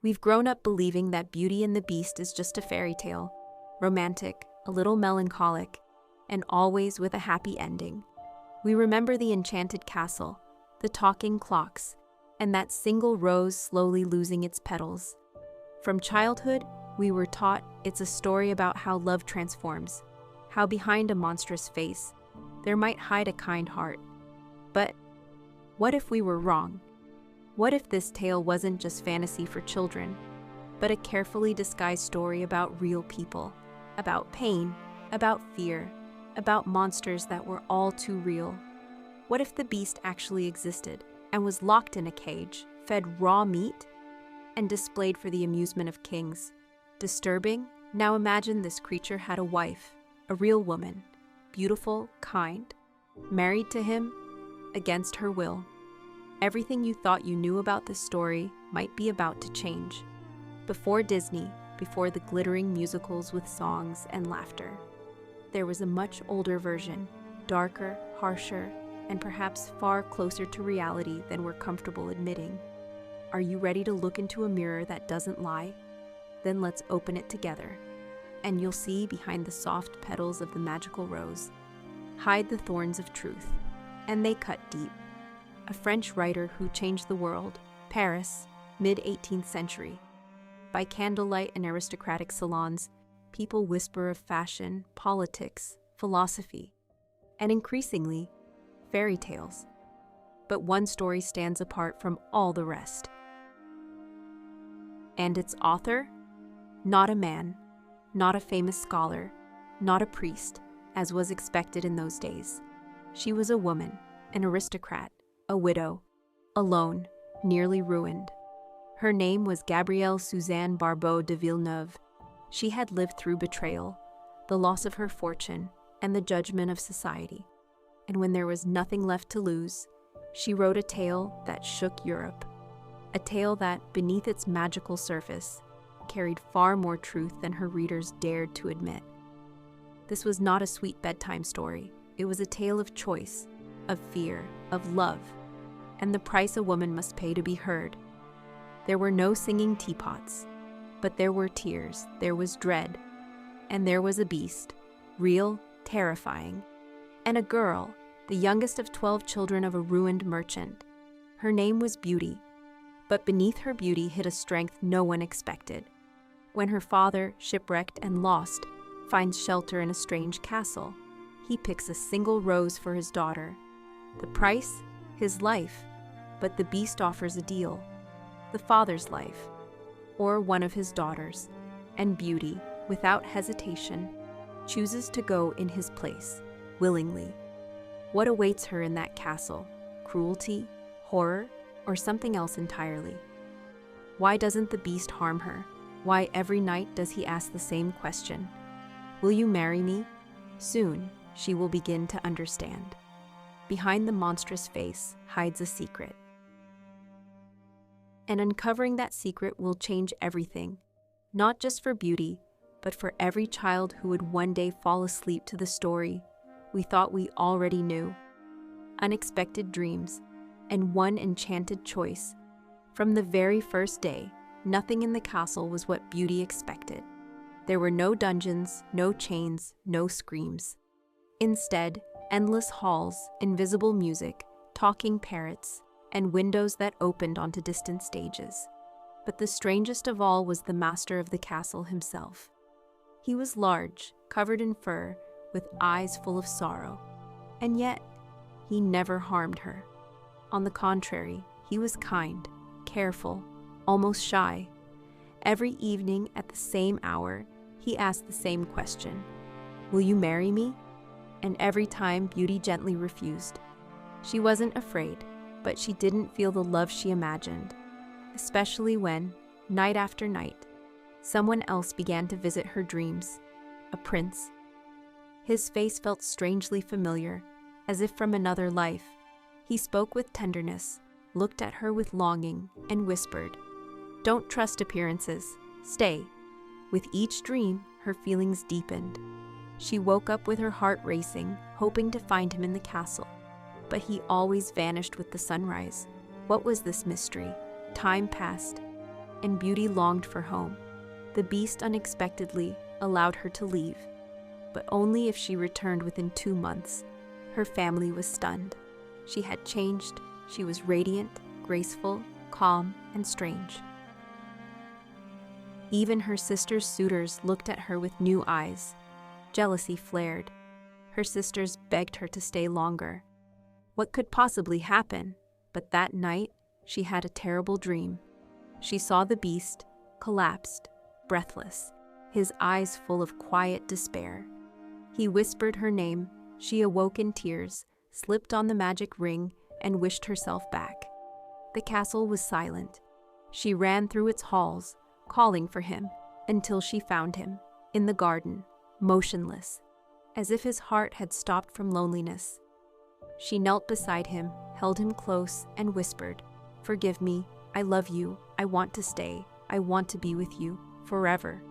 We've grown up believing that Beauty and the Beast is just a fairy tale, romantic, a little melancholic, and always with a happy ending. We remember the enchanted castle, the talking clocks, and that single rose slowly losing its petals. From childhood, we were taught it's a story about how love transforms, how behind a monstrous face, there might hide a kind heart. But what if we were wrong? What if this tale wasn't just fantasy for children, but a carefully disguised story about real people, about pain, about fear, about monsters that were all too real? What if the beast actually existed and was locked in a cage, fed raw meat, and displayed for the amusement of kings? Disturbing? Now imagine this creature had a wife, a real woman, beautiful, kind, married to him against her will. Everything you thought you knew about this story might be about to change. Before Disney, before the glittering musicals with songs and laughter, there was a much older version, darker, harsher, and perhaps far closer to reality than we're comfortable admitting. Are you ready to look into a mirror that doesn't lie? Then let's open it together, and you'll see behind the soft petals of the magical rose hide the thorns of truth, and they cut deep. A French writer who changed the world, Paris, mid-18th century. By candlelight and aristocratic salons, people whisper of fashion, politics, philosophy, and increasingly, fairy tales. But one story stands apart from all the rest. And its author? Not a man, not a famous scholar, not a priest, as was expected in those days. She was a woman, an aristocrat, a widow, alone, nearly ruined. Her name was Gabrielle Suzanne Barbeau de Villeneuve. She had lived through betrayal, the loss of her fortune, and the judgment of society. And when there was nothing left to lose, she wrote a tale that shook Europe. A tale that, beneath its magical surface, carried far more truth than her readers dared to admit. This was not a sweet bedtime story. It was a tale of choice, of fear, of love, and the price a woman must pay to be heard. There were no singing teapots, but there were tears, there was dread, and there was a beast, real, terrifying, and a girl, the youngest of 12 children of a ruined merchant. Her name was Beauty, but beneath her beauty hid a strength no one expected. When her father, shipwrecked and lost, finds shelter in a strange castle, he picks a single rose for his daughter. The price? His life. But the beast offers a deal. The father's life, or one of his daughters, and Beauty, without hesitation, chooses to go in his place, willingly. What awaits her in that castle? Cruelty, horror, or something else entirely? Why doesn't the beast harm her? Why every night does he ask the same question? Will you marry me? Soon, she will begin to understand. Behind the monstrous face hides a secret. And uncovering that secret will change everything, not just for Beauty, but for every child who would one day fall asleep to the story we thought we already knew. Unexpected dreams, and one enchanted choice. From the very first day, nothing in the castle was what Beauty expected. There were no dungeons, no chains, no screams. Instead, endless halls, invisible music, talking parrots, and windows that opened onto distant stages. But the strangest of all was the master of the castle himself. He was large, covered in fur, with eyes full of sorrow. And yet, he never harmed her. On the contrary, he was kind, careful, almost shy. Every evening at the same hour, he asked the same question, "Will you marry me?" And every time Beauty gently refused. She wasn't afraid, but she didn't feel the love she imagined, especially when, night after night, someone else began to visit her dreams, a prince. His face felt strangely familiar, as if from another life. He spoke with tenderness, looked at her with longing, and whispered, "Don't trust appearances. Stay." With each dream, her feelings deepened. She woke up with her heart racing, hoping to find him in the castle. But he always vanished with the sunrise. What was this mystery? Time passed, and Beauty longed for home. The Beast unexpectedly allowed her to leave, but only if she returned within 2 months. Her family was stunned. She had changed. She was radiant, graceful, calm, and strange. Even her sister's suitors looked at her with new eyes. Jealousy flared. Her sisters begged her to stay longer. What could possibly happen? But that night, she had a terrible dream. She saw the Beast, collapsed, breathless, his eyes full of quiet despair. He whispered her name. She awoke in tears, slipped on the magic ring, and wished herself back. The castle was silent. She ran through its halls, calling for him, until she found him, in the garden, motionless, as if his heart had stopped from loneliness. She knelt beside him, held him close, and whispered, "Forgive me, I love you, I want to stay, I want to be with you, forever."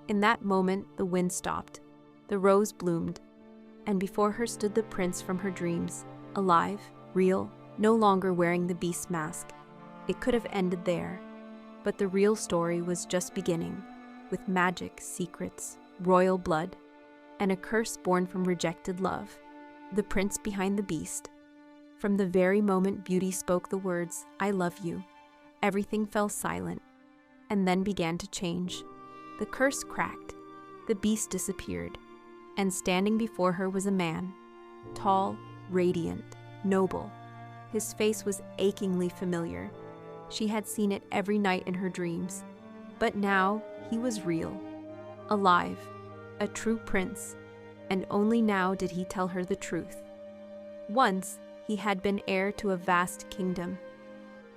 In that moment, the wind stopped, the rose bloomed, and before her stood the prince from her dreams, alive, real, no longer wearing the Beast's mask. It could have ended there, but the real story was just beginning, with magic, secrets, royal blood, and a curse born from rejected love. The prince behind the Beast. From the very moment Beauty spoke the words, "I love you," everything fell silent, and then began to change. The curse cracked, the Beast disappeared, and standing before her was a man, tall, radiant, noble. His face was achingly familiar. She had seen it every night in her dreams, but now he was real, alive, a true prince, and only now did he tell her the truth. Once, he had been heir to a vast kingdom,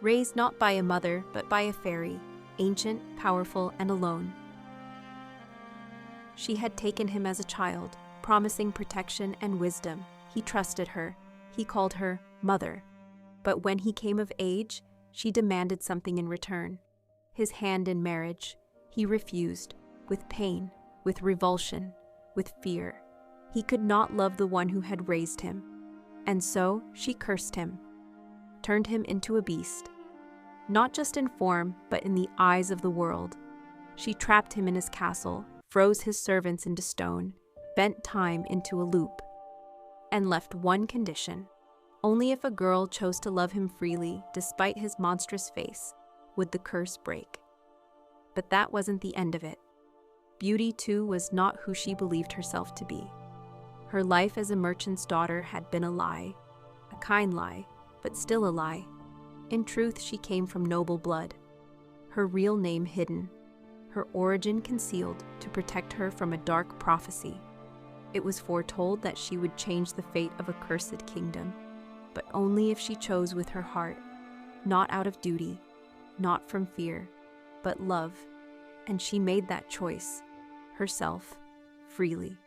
raised not by a mother but by a fairy, ancient, powerful, and alone. She had taken him as a child, promising protection and wisdom. He trusted her. He called her mother. But when he came of age, she demanded something in return. His hand in marriage. He refused, with pain, with revulsion, with fear. He could not love the one who had raised him. And so she cursed him, turned him into a beast. Not just in form, but in the eyes of the world. She trapped him in his castle, froze his servants into stone, bent time into a loop, and left one condition. Only if a girl chose to love him freely, despite his monstrous face, would the curse break. But that wasn't the end of it. Beauty, too, was not who she believed herself to be. Her life as a merchant's daughter had been a lie, a kind lie, but still a lie. In truth, she came from noble blood, her real name hidden, her origin concealed to protect her from a dark prophecy. It was foretold that she would change the fate of a cursed kingdom, but only if she chose with her heart, not out of duty, not from fear, but love. And she made that choice, herself, freely.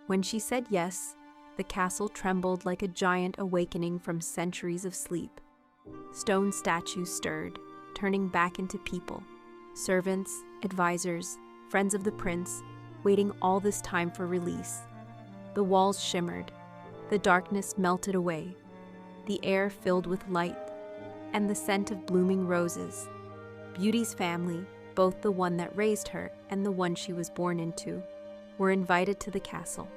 When she said yes, the castle trembled like a giant awakening from centuries of sleep. Stone statues stirred, turning back into people, servants, advisors, friends of the prince, waiting all this time for release. The walls shimmered, the darkness melted away, the air filled with light, and the scent of blooming roses. Beauty's family, both the one that raised her and the one she was born into, were invited to the castle.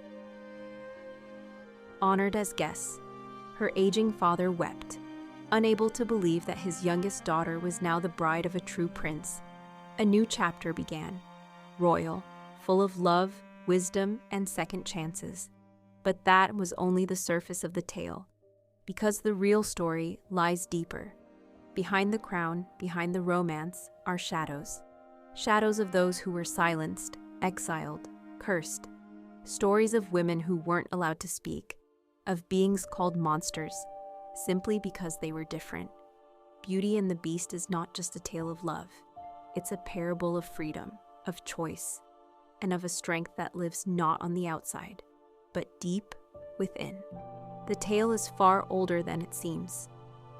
Honored as guests, her aging father wept, unable to believe that his youngest daughter was now the bride of a true prince. A new chapter began, royal, full of love, wisdom, and second chances. But that was only the surface of the tale, because the real story lies deeper. Behind the crown, behind the romance, are shadows. Shadows of those who were silenced, exiled, cursed. Stories of women who weren't allowed to speak, of beings called monsters, simply because they were different. Beauty and the Beast is not just a tale of love. It's a parable of freedom, of choice, and of a strength that lives not on the outside, but deep within. The tale is far older than it seems.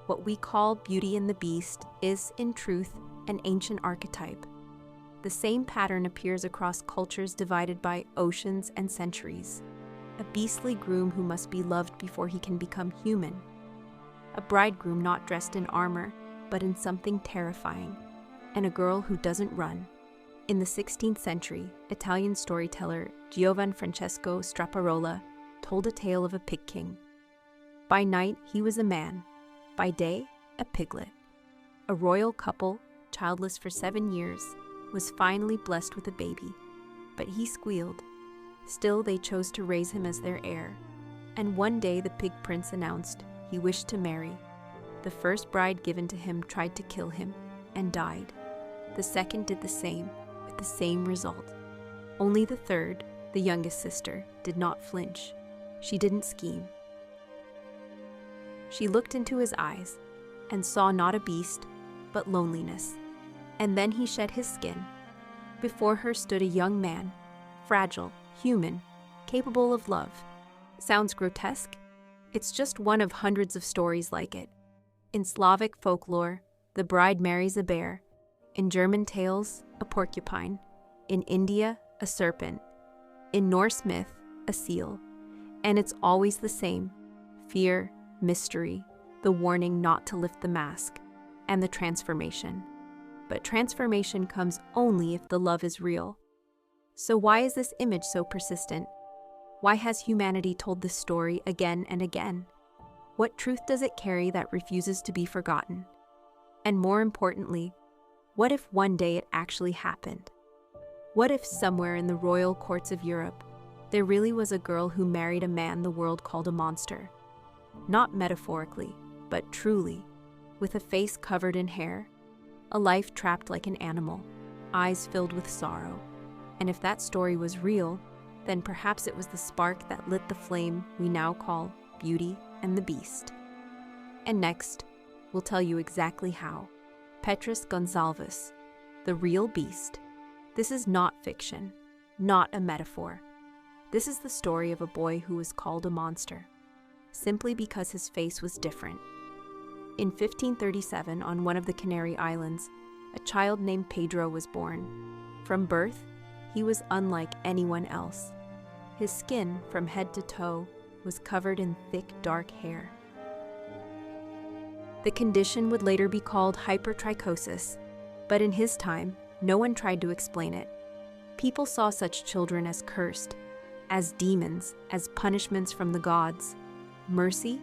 What we call Beauty and the Beast is, in truth, an ancient archetype. The same pattern appears across cultures divided by oceans and centuries. A beastly groom who must be loved before he can become human. A bridegroom not dressed in armor, but in something terrifying. and a girl who doesn't run. In the 16th century, Italian storyteller Giovan Francesco Straparola told a tale of a pig king. By night, he was a man. By day, a piglet. A royal couple, childless for 7 years, was finally blessed with a baby. But he squealed. Still, they chose to raise him as their heir. And one day the pig prince announced he wished to marry. The first bride given to him tried to kill him and died. The second did the same, with the same result. Only the third, the youngest sister, did not flinch. She didn't scheme. She looked into his eyes and saw not a beast, but loneliness. And then he shed his skin. Before her stood a young man, fragile, human, capable of love. Sounds grotesque? It's just one of hundreds of stories like it. In Slavic folklore, the bride marries a bear. In German tales, a porcupine. In India, a serpent. In Norse myth, a seal. And it's always the same: fear, mystery, the warning not to lift the mask, and the transformation. But transformation comes only if the love is real. So why is this image so persistent? Why has humanity told this story again and again? What truth does it carry that refuses to be forgotten? And more importantly, what if one day it actually happened? What if somewhere in the royal courts of Europe, there really was a girl who married a man the world called a monster? Not metaphorically, but truly, with a face covered in hair, a life trapped like an animal, eyes filled with sorrow. And if that story was real, then perhaps it was the spark that lit the flame we now call Beauty and the Beast. And next, we'll tell you exactly how. Petrus Gonçalves, the real beast. This is not fiction, not a metaphor. This is the story of a boy who was called a monster, simply because his face was different. In 1537, on one of the Canary Islands, a child named Pedro was born. From birth, he was unlike anyone else. His skin, from head to toe, was covered in thick, dark hair. The condition would later be called hypertrichosis, but in his time, no one tried to explain it. People saw such children as cursed, as demons, as punishments from the gods. Mercy,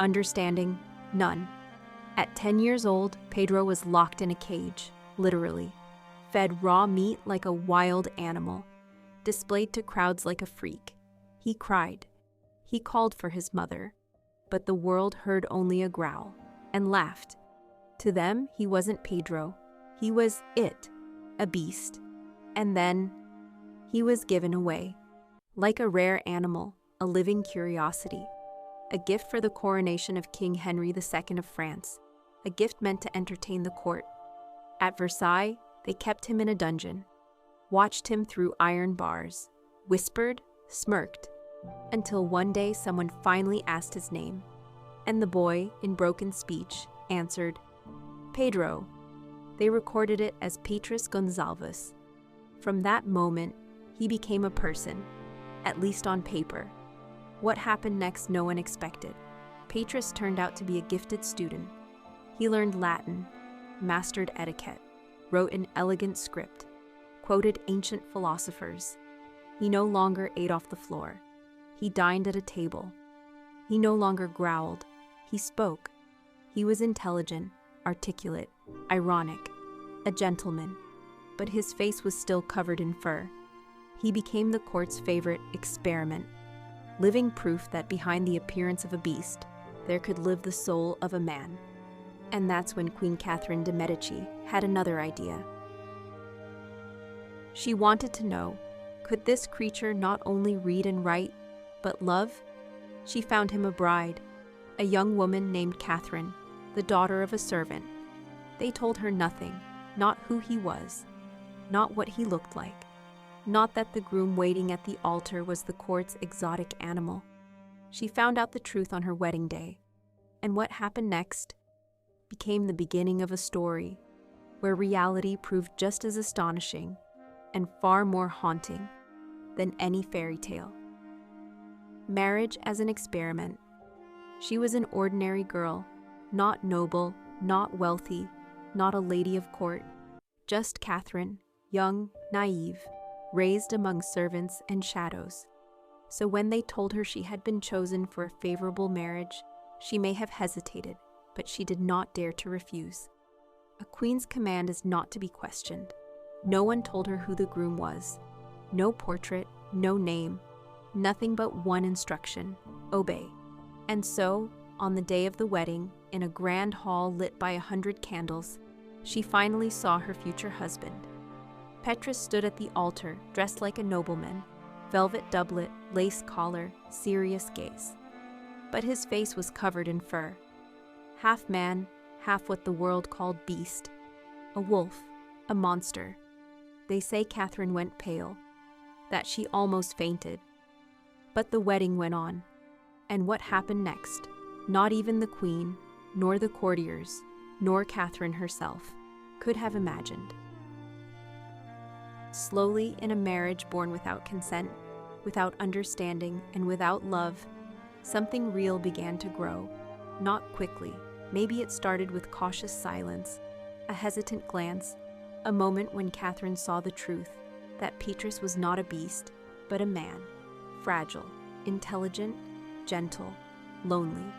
understanding, none. At 10 years old, Pedro was locked in a cage, literally, fed raw meat like a wild animal, displayed to crowds like a freak. He cried. He called for his mother, but the world heard only a growl and laughed. To them, he wasn't Pedro. He was it, a beast. And then he was given away, like a rare animal, a living curiosity, a gift for the coronation of King Henry II of France, a gift meant to entertain the court. At Versailles, they kept him in a dungeon, watched him through iron bars, whispered, smirked, until one day someone finally asked his name, and the boy, in broken speech, answered, Pedro. They recorded it as Petrus Gonçalves. From that moment, he became a person, at least on paper. What happened next no one expected. Petrus turned out to be a gifted student. He learned Latin, mastered etiquette, wrote an elegant script, quoted ancient philosophers. He no longer ate off the floor. He dined at a table. He no longer growled. He spoke. He was intelligent, articulate, ironic, a gentleman, but his face was still covered in fur. He became the court's favorite experiment, living proof that behind the appearance of a beast, there could live the soul of a man. And that's when Queen Catherine de' Medici had another idea. She wanted to know, could this creature not only read and write, but love? She found him a bride, a young woman named Catherine, the daughter of a servant. They told her nothing, not who he was, not what he looked like, not that the groom waiting at the altar was the court's exotic animal. She found out the truth on her wedding day, and what happened next became the beginning of a story where reality proved just as astonishing and far more haunting than any fairy tale. Marriage as an experiment. She was an ordinary girl, not noble, not wealthy, not a lady of court. just Catherine, young, naive, raised among servants and shadows. So when they told her she had been chosen for a favorable marriage, she may have hesitated, but she did not dare to refuse. A queen's command is not to be questioned. No one told her who the groom was. No portrait, no name, nothing but one instruction: obey. And so, on the day of the wedding, in a grand hall lit by 100 candles, she finally saw her future husband. Petrus stood at the altar, dressed like a nobleman, velvet doublet, lace collar, serious gaze. But his face was covered in fur. Half man, half what the world called beast. A wolf, a monster. They say Catherine went pale, that she almost fainted. But the wedding went on. And what happened next? Not even the queen, nor the courtiers, nor Catherine herself could have imagined. Slowly, in a marriage born without consent, without understanding, and without love, something real began to grow. Not quickly. Maybe it started with cautious silence, a hesitant glance, a moment when Catherine saw the truth, that Petrus was not a beast, but a man, fragile, intelligent, gentle, lonely.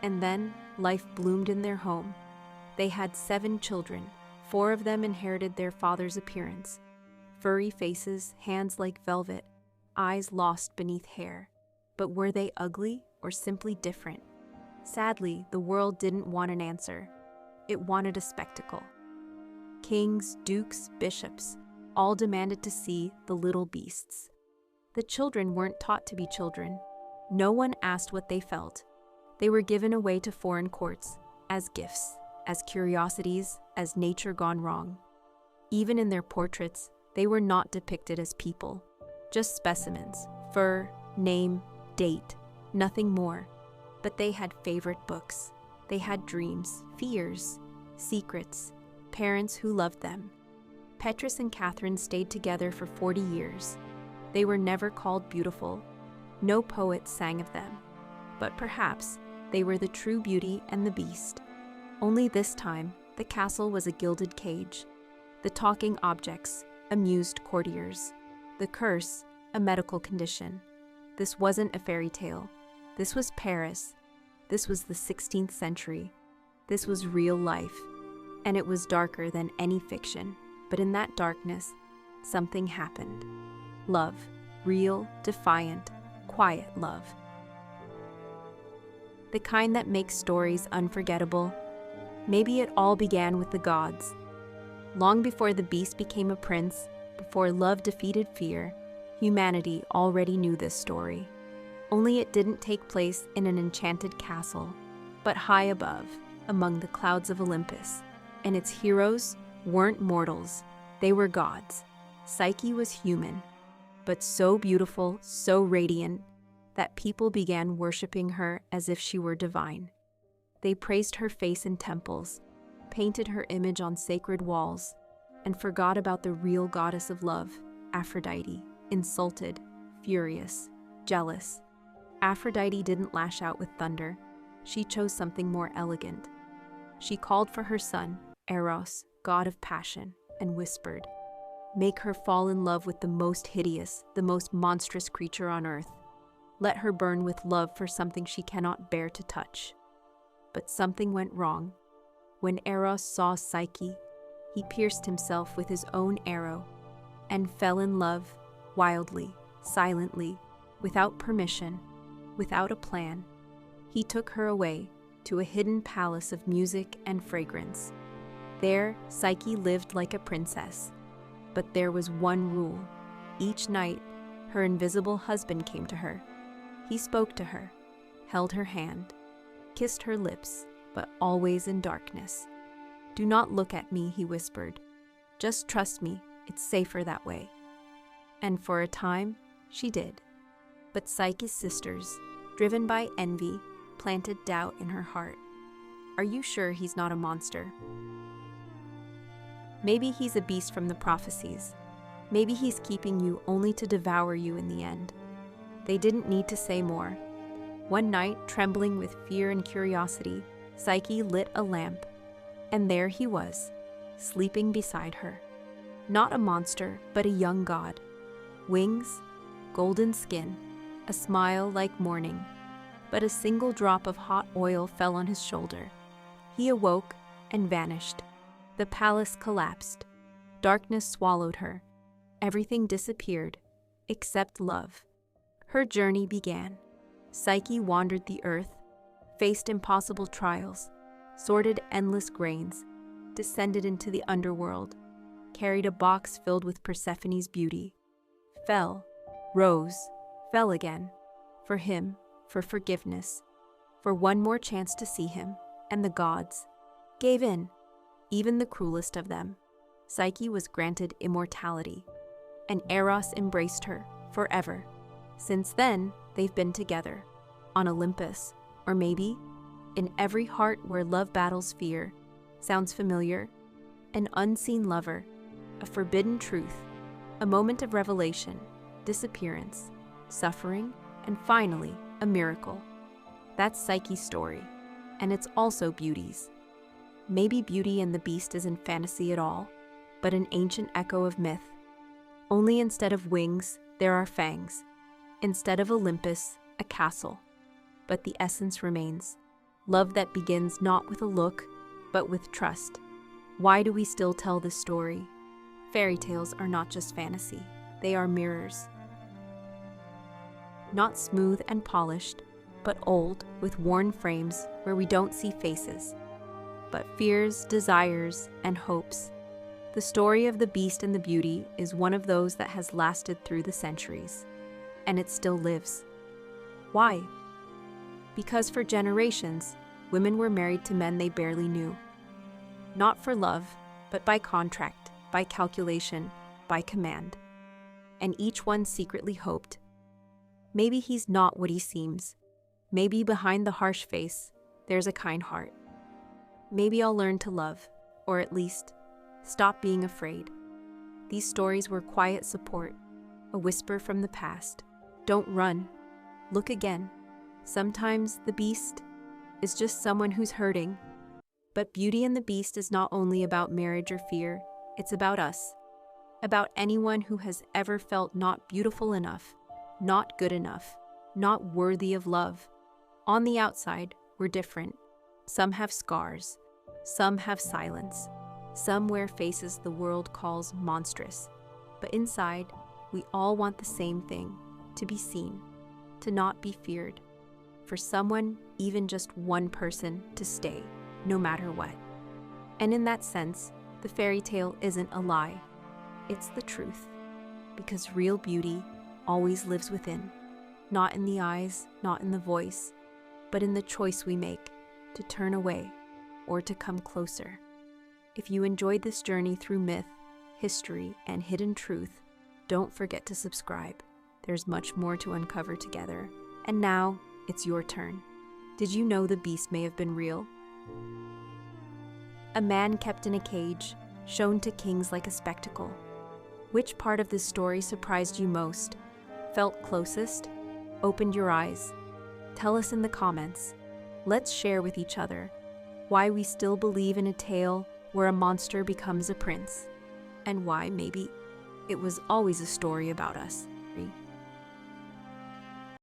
And then life bloomed in their home. They had 7 children. 4 of them inherited their father's appearance. Furry faces, hands like velvet, eyes lost beneath hair. But were they ugly or simply different? Sadly, the world didn't want an answer. It wanted a spectacle. Kings, dukes, bishops, all demanded to see the little beasts. The children weren't taught to be children. No one asked what they felt. They were given away to foreign courts, as gifts, as curiosities, as nature gone wrong. Even in their portraits, they were not depicted as people, just specimens, fur, name, date, nothing more. But they had favorite books. They had dreams, fears, secrets, parents who loved them. Petrus and Catherine stayed together for 40 years. They were never called beautiful. No poet sang of them. But perhaps they were the true beauty and the beast. Only this time, the castle was a gilded cage. The talking objects amused courtiers. The curse, a medical condition. This wasn't a fairy tale. This was Paris. This was the 16th century. This was real life. And it was darker than any fiction. But in that darkness, something happened. Love. Real, defiant, quiet love. The kind that makes stories unforgettable. Maybe it all began with the gods. Long before the beast became a prince, before love defeated fear, humanity already knew this story. Only it didn't take place in an enchanted castle, but high above, among the clouds of Olympus. And its heroes weren't mortals, they were gods. Psyche was human, but so beautiful, so radiant, that people began worshiping her as if she were divine. They praised her face in temples, painted her image on sacred walls, and forgot about the real goddess of love, Aphrodite, insulted, furious, jealous. Aphrodite didn't lash out with thunder. She chose something more elegant. She called for her son, Eros, god of passion, and whispered, "Make her fall in love with the most hideous, the most monstrous creature on earth. Let her burn with love for something she cannot bear to touch." But something went wrong. When Eros saw Psyche, he pierced himself with his own arrow and fell in love, wildly, silently, without permission, without a plan. He took her away to a hidden palace of music and fragrance. There, Psyche lived like a princess. But there was one rule. Each night, her invisible husband came to her. He spoke to her, held her hand, kissed her lips, but always in darkness. "Do not look at me," he whispered. "Just trust me, it's safer that way." And for a time, she did. But Psyche's sisters, driven by envy, planted doubt in her heart. "Are you sure he's not a monster? Maybe he's a beast from the prophecies. Maybe he's keeping you only to devour you in the end." They didn't need to say more. One night, trembling with fear and curiosity, Psyche lit a lamp, and there he was, sleeping beside her. Not a monster, but a young god. Wings, golden skin, a smile like morning. But a single drop of hot oil fell on his shoulder. He awoke and vanished. The palace collapsed. Darkness swallowed her. Everything disappeared, except love. Her journey began. Psyche wandered the earth, faced impossible trials, sorted endless grains, descended into the underworld, carried a box filled with Persephone's beauty, fell, rose, fell again, for him, for forgiveness, for one more chance to see him, and the gods gave in, even the cruelest of them. Psyche was granted immortality, and Eros embraced her forever. Since then, they've been together, on Olympus, or maybe in every heart where love battles fear. Sounds familiar? An unseen lover, a forbidden truth, a moment of revelation, disappearance, suffering, and finally, a miracle. That's Psyche's story, and it's also Beauty's. Maybe Beauty and the Beast isn't fantasy at all, but an ancient echo of myth. Only instead of wings, there are fangs. Instead of Olympus, a castle. But the essence remains. Love that begins not with a look, but with trust. Why do we still tell this story? Fairy tales are not just fantasy. They are mirrors. Not smooth and polished, but old, with worn frames where we don't see faces, but fears, desires, and hopes. The story of the Beast and the Beauty is one of those that has lasted through the centuries, and it still lives. Why? Because for generations, women were married to men they barely knew. Not for love, but by contract, by calculation, by command. And each one secretly hoped, maybe he's not what he seems. Maybe behind the harsh face, there's a kind heart. Maybe I'll learn to love, or at least, stop being afraid. These stories were quiet support, a whisper from the past. Don't run. Look again. Sometimes the Beast is just someone who's hurting. But Beauty and the Beast is not only about marriage or fear, it's about us. About anyone who has ever felt not beautiful enough, not good enough, not worthy of love. On the outside, we're different. Some have scars. Some have silence. Some wear faces the world calls monstrous. But inside, we all want the same thing, to be seen, to not be feared. For someone, even just one person, to stay, no matter what. And in that sense, the fairy tale isn't a lie. It's the truth. Because real beauty always lives within. Not in the eyes, not in the voice, but in the choice we make to turn away or to come closer. If you enjoyed this journey through myth, history, and hidden truth, don't forget to subscribe. There's much more to uncover together. And now, it's your turn. Did you know the Beast may have been real? A man kept in a cage, shown to kings like a spectacle. Which part of this story surprised you most? Felt closest? Opened your eyes? Tell us in the comments. Let's share with each other why we still believe in a tale where a monster becomes a prince, and why maybe it was always a story about us.